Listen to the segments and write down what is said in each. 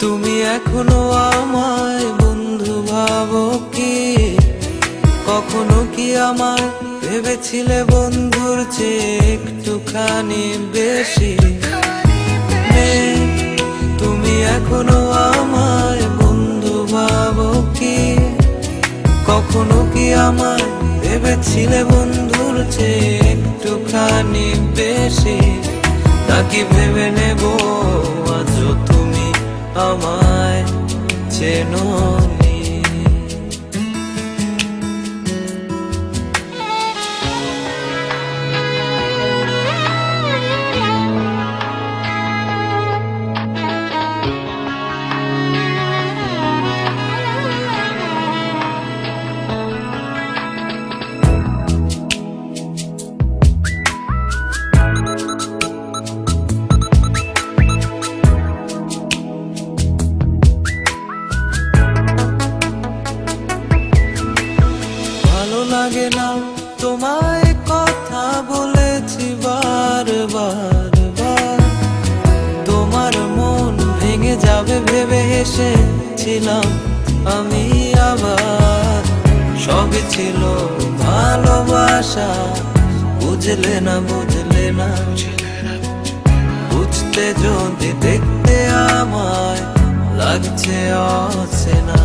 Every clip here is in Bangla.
তুমি এখনো আমায় বন্ধু ভাবো কি? কখনো কি আমায় ভেবেছিলে বন্ধুর চেয়ে একটুখানি বেশি? তুমি এখনো আমায় বন্ধু ভাবো কি? কখনো কি আমায় ভেবেছিলে বন্ধুর চেয়ে একটুখানি বেশি? নাকি ভেবে নেব আজও তুমি আমায় চেনোনি? লাগে না তোমায় কথা বলেছি বারবার, তোমার মন ভেঙে যাবে ভেবে হেসেছিলাম আমি আবার। সবই ছিল ভালোবাসা, বুঝলে না বুঝলে না, বুঝতে যদি দেখতে আমায় লাগছে অচেনা।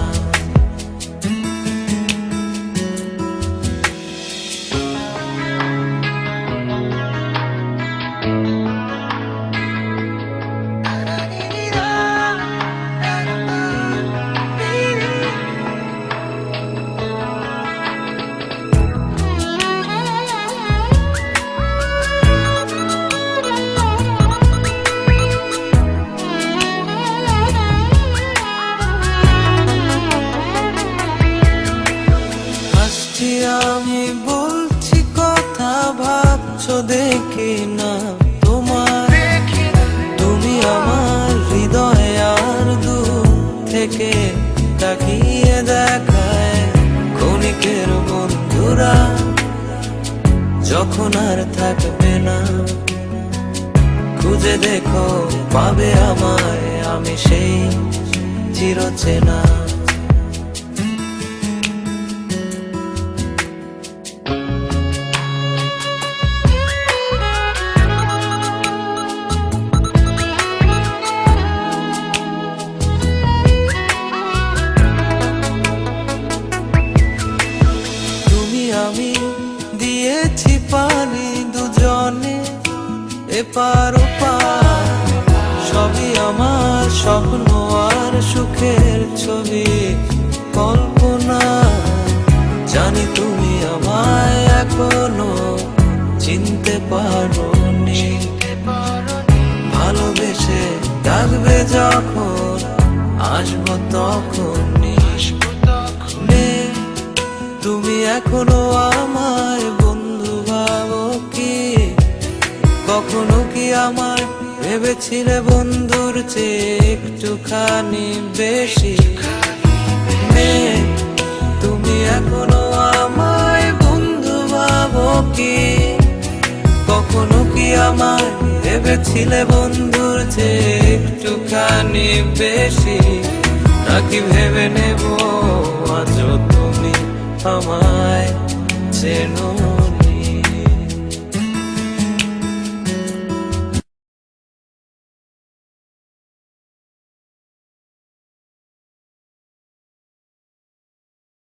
আমি বলছি কথা ভাবছো দেখি না তোমার, তুমি আমার হৃদয়ে আর দূর থেকে তাকিয়ে দেখায় ক্ষণিকের বন্ধুরা যখন আর থাকবে না। খুঁজে দেখো পাবে আমায়, আমি সেই চিরচেনা। আমি দিয়েছি পানি দুজনে এপার ওপার, সবই আমার স্বপ্ন আর সুখের ছবি কল্পনা। জানি তুমি আমায় এখনো চিনতে পারোনি, ভালোবেসে ডাকবে যখন আসবো তখনই। তুমি এখনো আমায় বন্ধু ভাবো কি? কখনো কি আমায় ভেবেছিলে বন্ধুর চেয়ে একটুখানি বেশি? তুমি এখনো আমায় বন্ধু ভাবো কি? কখনো কি আমায় ভেবেছিলে বন্ধুর চেয়ে একটুখানি বেশি? নাকি ভেবে নেব আজও তুমি আমায় চেনো?